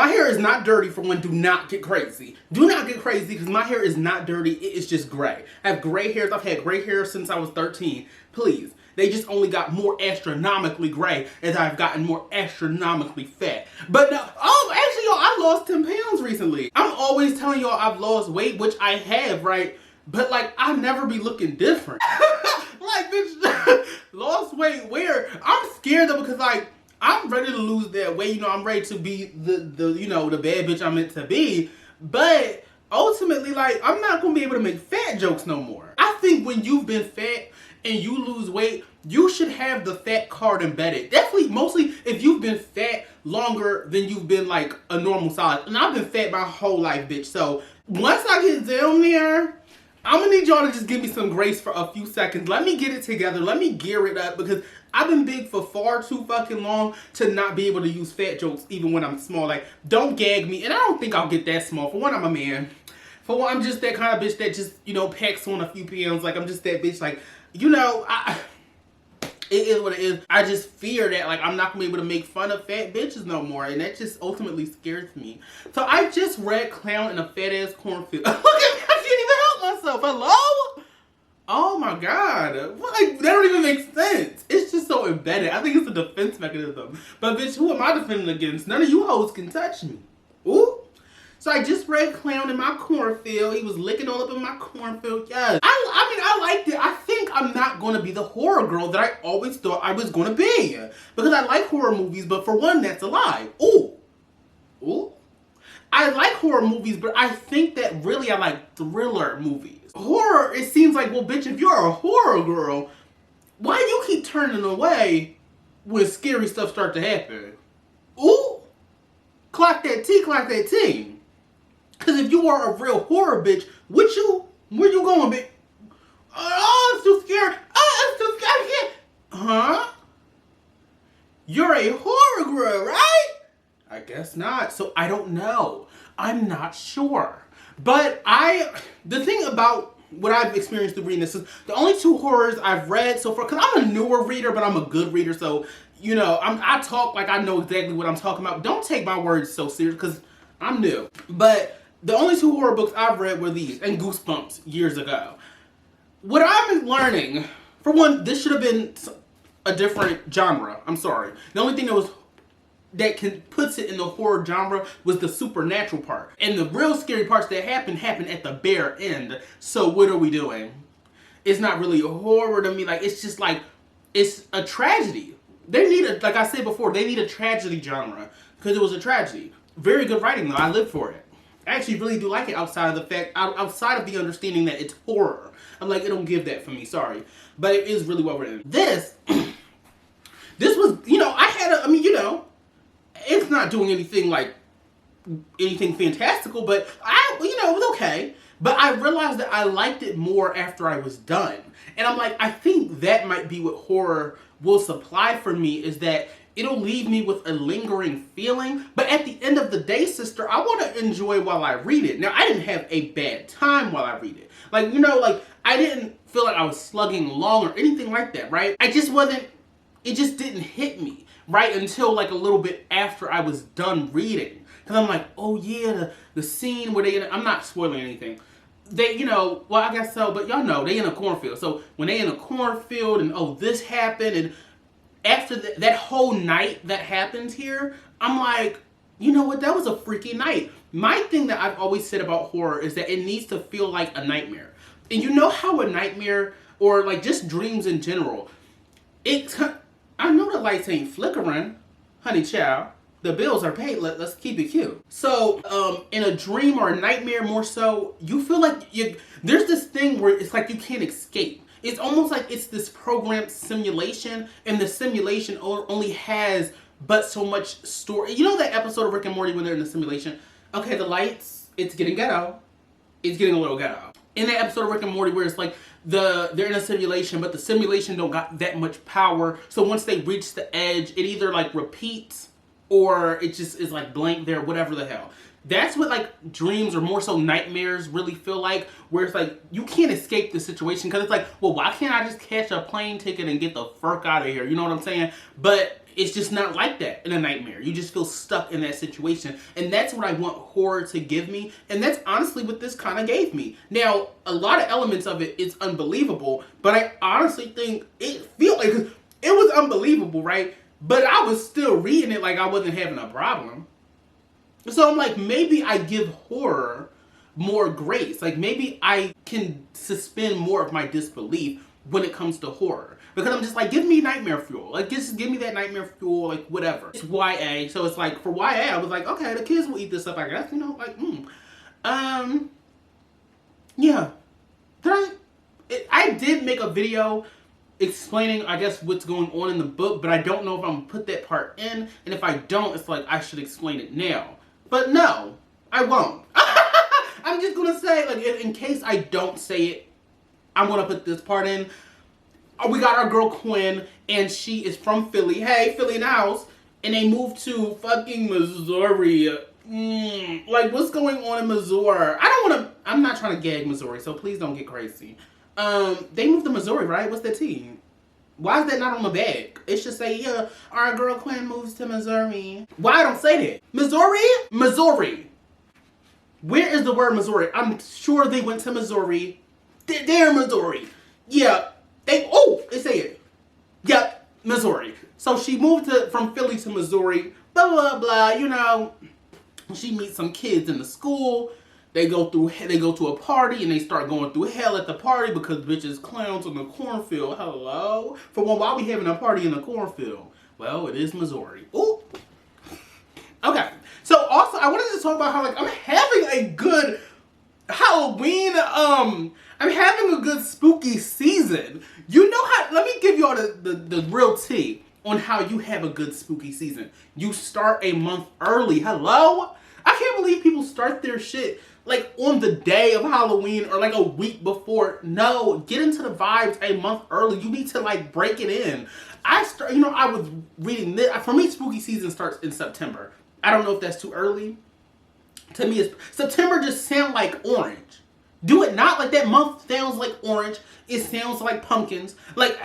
My hair is not dirty. For one, do not get crazy. Do not get crazy because my hair is not dirty. It is just gray. I have gray hairs. I've had gray hair since I was 13. Please. They just only got more astronomically gray as I've gotten more astronomically fat. But no, actually, y'all, I lost 10 pounds recently. I'm always telling y'all I've lost weight, which I have, right? But like, I'll never be looking different. Like, bitch, lost weight where? I'm scared though because like, I'm ready to lose that weight. You know, I'm ready to be the you know, the bad bitch I'm meant to be. But ultimately, like, I'm not going to be able to make fat jokes no more. I think when you've been fat and you lose weight, you should have the fat card embedded. Definitely, mostly if you've been fat longer than you've been like a normal size. And I've been fat my whole life, bitch. So once I get down there, I'm gonna need y'all to just give me some grace for a few seconds. Let me get it together. Let me gear it up because I've been big for far too fucking long to not be able to use fat jokes even when I'm small. Like, don't gag me. And I don't think I'll get that small. For one, I'm a man. For one, I'm just that kind of bitch that just, you know, packs on a few pounds. Like, I'm just that bitch. Like, you know, it is what it is. I just fear that, like, I'm not gonna be able to make fun of fat bitches no more. And that just ultimately scares me. So I just read Clown in a Fat Ass Cornfield. Look at me, I can't even help myself. Hello? Oh my God. Like, that don't even make sense. It's just so embedded. I think it's a defense mechanism. But bitch, who am I defending against? None of you hoes can touch me. Ooh. So I just read Clown in my cornfield. He was licking all up in my cornfield. Yes. I mean, I liked it. I think I'm not going to be the horror girl that I always thought I was going to be. Because I like horror movies, but for one, that's a lie. Ooh. Ooh. I like horror movies, but I think that really I like thriller movies. Horror, it seems like, well, bitch, if you're a horror girl, why do you keep turning away when scary stuff starts to happen? Ooh. Clock that T, clock that T. Because if you are a real horror bitch, where you going, bitch? Oh, I'm too scared. Oh, I'm too scared. I can't. Huh? You're a horror girl, right? I guess not. So I don't know. I'm not sure. But the thing about what I've experienced through reading this is the only two horrors I've read so far, because I'm a newer reader, but I'm a good reader. So, you know, I talk like I know exactly what I'm talking about. Don't take my words so serious because I'm new. But the only two horror books I've read were these and Goosebumps years ago. What I've been learning, for one, this should have been a different genre. I'm sorry. The only thing that puts it in the horror genre was the supernatural part. And the real scary parts that happen at the bare end. So what are we doing? It's not really a horror to me. Like, it's just like, it's a tragedy. They need like I said before, they need a tragedy genre. Because it was a tragedy. Very good writing though, I live for it. I actually really do like it outside of the understanding that it's horror. I'm like, it don't give that for me, sorry. But it is really well written. This was, you know, you know, it's not doing anything fantastical, but you know, it was okay. But I realized that I liked it more after I was done. And I'm like, I think that might be what horror will supply for me, is that it'll leave me with a lingering feeling. But at the end of the day, sister, I want to enjoy while I read it. Now, I didn't have a bad time while I read it. Like, you know, like, I didn't feel like I was slugging along or anything like that, right? It just didn't hit me, right? Until like a little bit after I was done reading. Because I'm like, oh yeah, the scene where I'm not spoiling anything. They, you know, well, I guess so, but y'all know, they in a cornfield. So when they in a cornfield and, oh, this happened, and after that whole night that happened here, I'm like, you know what, that was a freaky night. My thing that I've always said about horror is that it needs to feel like a nightmare. And you know how a nightmare, or like just dreams in general, I know the lights ain't flickering, honey child. The bills are paid, let's keep it cute. So, in a dream or a nightmare more so, you feel like there's this thing where it's like you can't escape. It's almost like it's this programmed simulation, and the simulation only has but so much story. You know that episode of Rick and Morty when they're in the simulation? Okay, the lights, it's getting ghetto. It's getting a little ghetto. In that episode of Rick and Morty where it's like, they're in a simulation, but the simulation don't got that much power. So once they reach the edge, it either like repeats or it just is like blank there, whatever the hell. That's what like dreams or more so nightmares really feel like, where it's like you can't escape the situation, because it's like, well, why can't I just catch a plane ticket and get the fuck out of here? You know what I'm saying? But it's just not like that in a nightmare. You just feel stuck in that situation. And that's what I want horror to give me. And that's honestly what this kind of gave me. Now, a lot of elements of it is unbelievable, but I honestly think it felt like it was unbelievable, right? But I was still reading it like I wasn't having a problem. So I'm like, maybe I give horror more grace. Like maybe I can suspend more of my disbelief when it comes to horror. Because I'm just like, give me nightmare fuel. Like, just give me that nightmare fuel, like, whatever. It's YA, so it's like, for YA, I was like, okay, the kids will eat this up, I guess, you know, like, yeah. I did make a video explaining, I guess, what's going on in the book, but I don't know if I'm gonna put that part in, and if I don't, it's like, I should explain it now. But no, I won't. I'm just gonna say, like, in case I don't say it, I'm gonna put this part in. We got our girl Quinn, and she is from Philly. Hey, Philly in the house. And they moved to fucking Missouri. Like, what's going on in Missouri? I'm not trying to gag Missouri, so please don't get crazy. They moved to Missouri, right? What's the T? Why is that not on the bag? It should say, yeah, our girl Quinn moves to Missouri. Why I don't say that? Missouri? Missouri. Where is the word Missouri? I'm sure they went to Missouri. They're Missouri. Yeah. They say it. Yep, Missouri. So she moved from Philly to Missouri, blah, blah, blah, you know. She meets some kids in the school. They go to a party and they start going through hell at the party because bitches clowns on the cornfield. Hello? For one, why are we having a party in the cornfield? Well, it is Missouri. Ooh. Okay. So also, I wanted to talk about how, like, I'm having a good Halloween, I'm having a good spooky season. You know how, let me give you all the real tea on how you have a good spooky season. You start a month early. Hello? I can't believe people start their shit like on the day of Halloween or like a week before. No, get into the vibes a month early. You need to like break it in. I was reading this. For me, spooky season starts in September. I don't know if that's too early. To me, September just sounds like orange. Do it not like that month sounds like orange. It sounds like pumpkins. Like,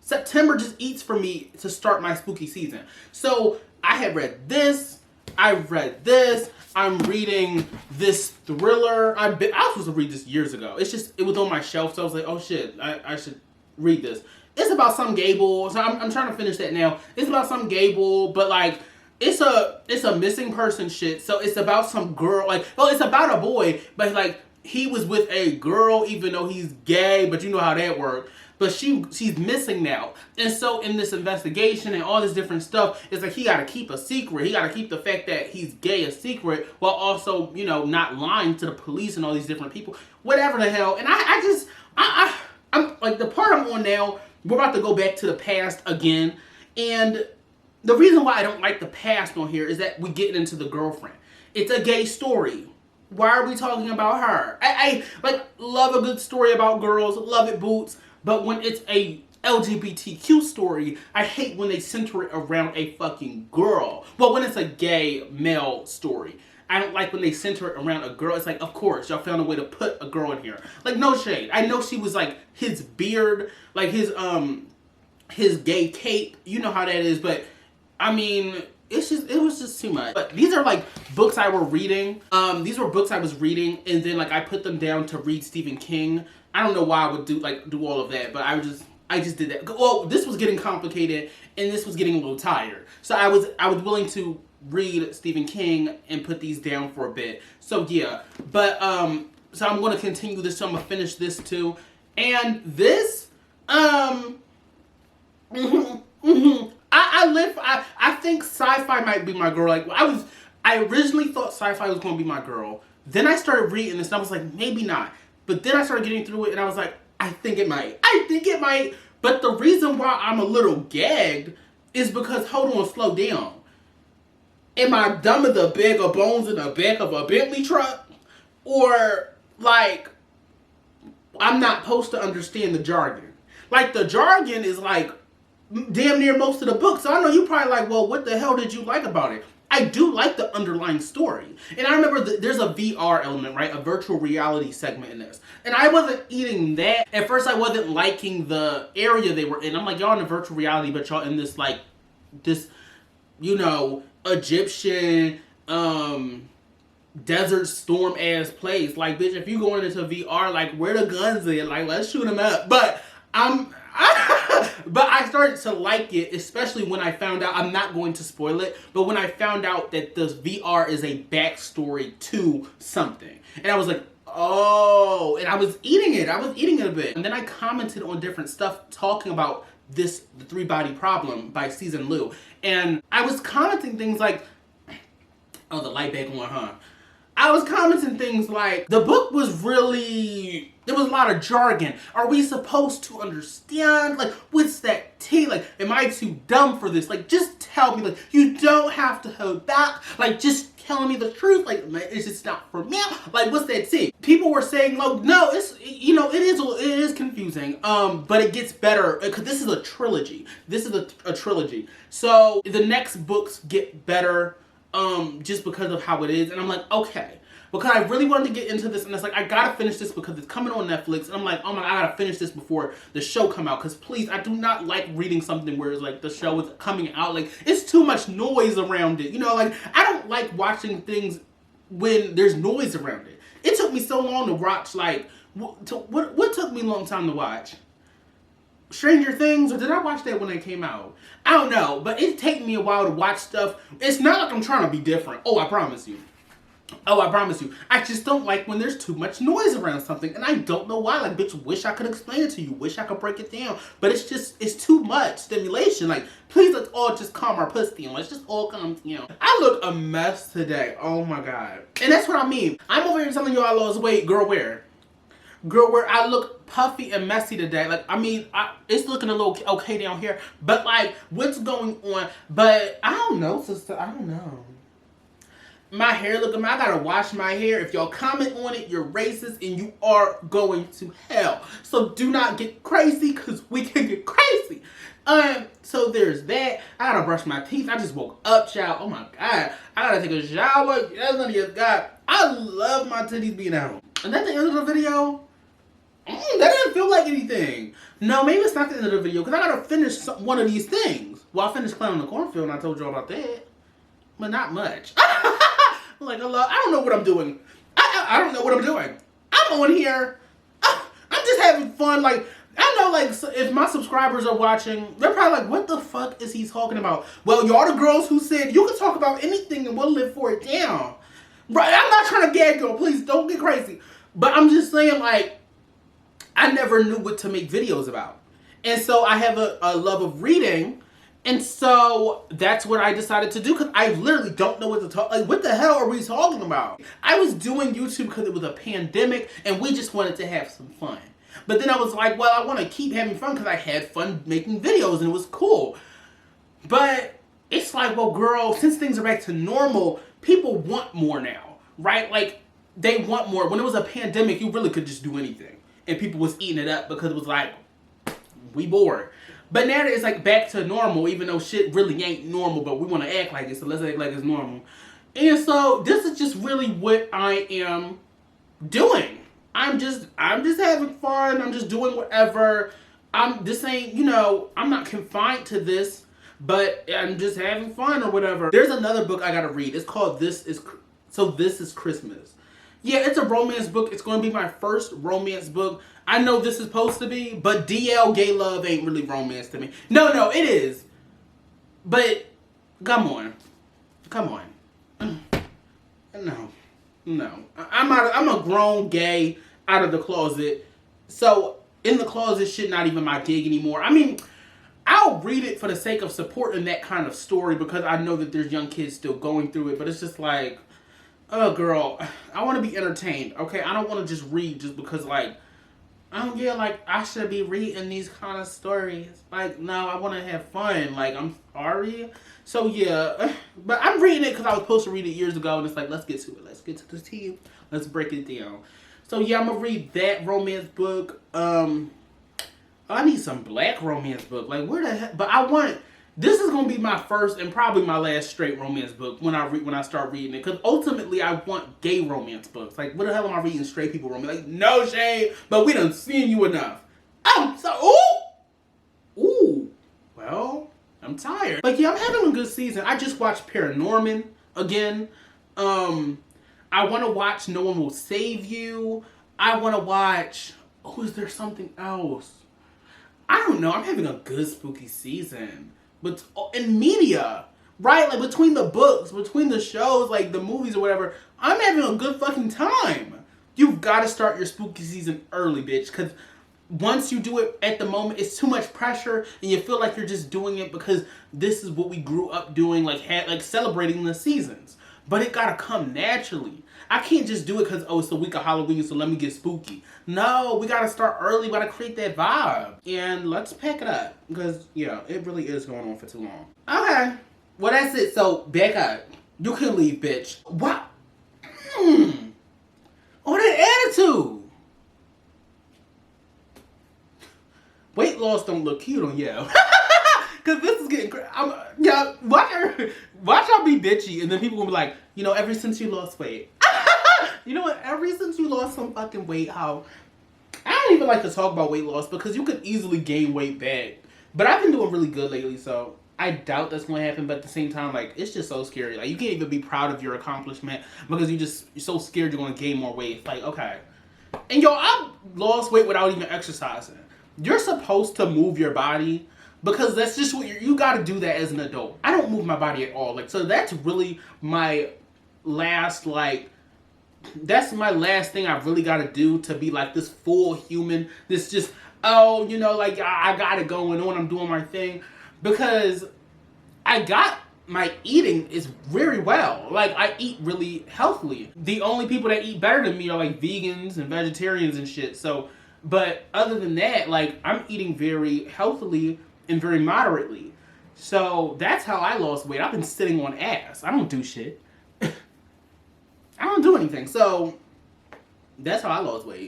September just eats for me to start my spooky season. So, I had read this. I've read this. I'm reading this thriller. I was supposed to read this years ago. It was on my shelf, so I was like, oh shit, I should read this. It's about some Gable. So, I'm trying to finish that now. It's about some Gable, but like, it's a missing person shit. So it's about some girl, like, well, it's about a boy, but like he was with a girl even though he's gay, but you know how that works. But she's missing now. And so in this investigation and all this different stuff, it's like he gotta keep a secret. He gotta keep the fact that he's gay a secret while also, you know, not lying to the police and all these different people. Whatever the hell. And I'm like, the part I'm on now, we're about to go back to the past again. And the reason why I don't like the past on here is that we get into the girlfriend. It's a gay story. Why are we talking about her? I like love a good story about girls, love it boots, but when it's a LGBTQ story, I hate when they center it around a fucking girl. Well, when it's a gay male story. I don't like when they center it around a girl. It's like, of course, y'all found a way to put a girl in here. Like, no shade. I know she was like his beard, like his gay cape. You know how that is, but I mean, it was just too much. But these are like books I were reading. These were books I was reading, and then like I put them down to read Stephen King. I don't know why I would do all of that, but I just did that. Well, this was getting complicated, and this was getting a little tired. So I was willing to read Stephen King and put these down for a bit. So yeah, but so I'm going to continue this. So I'm gonna finish this too, and this I think sci-fi might be my girl. Like I originally thought sci-fi was going to be my girl. Then I started reading this and I was like, maybe not. But then I started getting through it and I was like, I think it might. But the reason why I'm a little gagged is because, hold on, slow down. Am I dumb as a bag of bones in the back of a Bentley truck? Or like, I'm not supposed to understand the jargon. Like the jargon is like damn near most of the book. So I know you probably like, well, what the hell did you like about it? I do like the underlying story. And I remember there's a VR element, right? A virtual reality segment in this. And I wasn't eating that. At first I wasn't liking the area they were in. I'm like, y'all in a virtual reality, but y'all in this like this, Egyptian, desert storm ass place. Like, bitch, if you going into VR, like, where the guns at? Like, let's shoot them up. But but I started to like it, especially when I found out, I'm not going to spoil it, but when I found out that the VR is a backstory to something. And I was like, oh, and I was eating it a bit. And then I commented on different stuff talking about the 3-body problem by Season Liu. And I was commenting things like, oh, the light back on, huh? I was commenting things like, the book was really, there was a lot of jargon. Are we supposed to understand? Like, what's that T? Like, am I too dumb for this? Like, just tell me. Like, you don't have to hold back. Like, just telling me the truth. Like, it's just not for me. Like, what's that T? People were saying, like, no, it is confusing. But it gets better, because this is a trilogy. This is a trilogy. So, the next books get better, just because of how it is. And I'm like, okay. Because I really wanted to get into this, and it's like, I gotta finish this because it's coming on Netflix, and I'm like, oh my God, I gotta finish this before the show come out, because please, I do not like reading something where it's like, the show is coming out, like, it's too much noise around it, like, I don't like watching things when there's noise around it. It took me so long to watch, like, what took me a long time to watch? Stranger Things, or did I watch that when it came out? I don't know, but it take me a while to watch stuff. It's not like I'm trying to be different. I promise you. I just don't like when there's too much noise around something, and I don't know why. Like, bitch, wish I could explain it to you. Wish I could break it down. But it's too much stimulation. Like, please, let's all just calm our pussy down. Let's just all calm down. I look a mess today. Oh my God. And that's what I mean. I'm over here telling you I lost weight. Girl, where? I look puffy and messy today. Like, I mean, it's looking a little okay down here. But, like, what's going on? But, I don't know, sister. I don't know. My hair I gotta wash my hair. If y'all comment on it, you're racist and you are going to hell. So do not get crazy, because we can get crazy. So there's that. I gotta brush my teeth. I just woke up, child. Oh my God. I gotta take a shower. That's none of your God. I love my titties being out. And that's the end of the video. That didn't feel like anything. No, maybe it's not the end of the video, because I gotta finish one of these things. Well, I finished playing on the cornfield, and I told you all about that. But not much. Like, I don't know what I'm doing. I don't know what I'm doing. I'm on here. I'm just having fun. Like, I know, like, if my subscribers are watching, they're probably like, what the fuck is he talking about? Well, y'all the girls who said, you can talk about anything and we'll live for it down. Right? I'm not trying to gag y'all. Please, don't get crazy. But I'm just saying, like, I never knew what to make videos about. And so I have a love of reading. And so that's what I decided to do, because I literally don't know what to talk. Like, what the hell are we talking about? I was doing YouTube because it was a pandemic and we just wanted to have some fun. But then I was like, well, I want to keep having fun because I had fun making videos and it was cool. But it's like, well, girl, since things are back to normal, people want more now, right? Like, they want more. When it was a pandemic, you really could just do anything. And people was eating it up because it was like, we bored. But now that it's like back to normal, even though shit really ain't normal, but we want to act like it, so let's act like it's normal. And so this is just really what I am doing. I'm just having fun. I'm just doing whatever. This ain't, I'm not confined to this, but I'm just having fun or whatever. There's another book I gotta read. It's called This is Christmas. Yeah, it's a romance book. It's going to be my first romance book. I know this is supposed to be, but DL gay love ain't really romance to me. No, it is. But, come on. No. I'm a grown gay out of the closet. So, in the closet shit not even my gig anymore. I mean, I'll read it for the sake of supporting that kind of story because I know that there's young kids still going through it. But it's just like, oh, girl, I want to be entertained, okay? I don't want to just read just because, like, I should be reading these kind of stories. Like, no, I want to have fun. Like, I'm sorry. So, yeah. But I'm reading it because I was supposed to read it years ago, and it's like, let's get to it. Let's get to the tea. Let's break it down. So, yeah, I'm going to read that romance book. I need some black romance book. Like, where the heck? But this is going to be my first and probably my last straight romance book when I start reading it. Because ultimately, I want gay romance books. Like, what the hell am I reading straight people romance? Like, no shade, but we done seen you enough. Ooh! Well, I'm tired. Like, yeah, I'm having a good season. I just watched Paranorman again. I want to watch No One Will Save You. I want to watch... Oh, is there something else? I don't know. I'm having a good spooky season. But in media, right? Like, between the books, between the shows, like, the movies or whatever, I'm having a good fucking time. You've got to start your spooky season early, bitch. Because once you do it at the moment, it's too much pressure. And you feel like you're just doing it because this is what we grew up doing, like celebrating the seasons. But it got to come naturally. I can't just do it because, oh, it's the week of Halloween, so let me get spooky. No, we got to start early. We got to create that vibe. And let's pack it up. Because, yeah, it really is going on for too long. Okay. Well, that's it. So, back up. You can leave, bitch. What? Oh, that attitude. Weight loss don't look cute on you. Because this is getting crazy. Yeah, watch y'all be bitchy, and then people will be like, you know, ever since you lost weight. You know what? Ever since you lost some fucking weight, how... I don't even like to talk about weight loss because you could easily gain weight back. But I've been doing really good lately, so I doubt that's going to happen. But at the same time, like, it's just so scary. Like, you can't even be proud of your accomplishment because you're so scared you're going to gain more weight. It's like, okay. And yo, I lost weight without even exercising. You're supposed to move your body because that's just what you got to do that as an adult. I don't move my body at all. Like, so that's really my last, like, that's my last thing I really got to do to be like this full human. This just, oh, you know, like I got it going on. I'm doing my thing because I got my eating is very well. Like, I eat really healthily. The only people that eat better than me are like vegans and vegetarians and shit. So, but other than that, like, I'm eating very healthily and very moderately. So that's how I lost weight. I've been sitting on ass. I don't do shit. I don't do anything. So that's how I lost weight.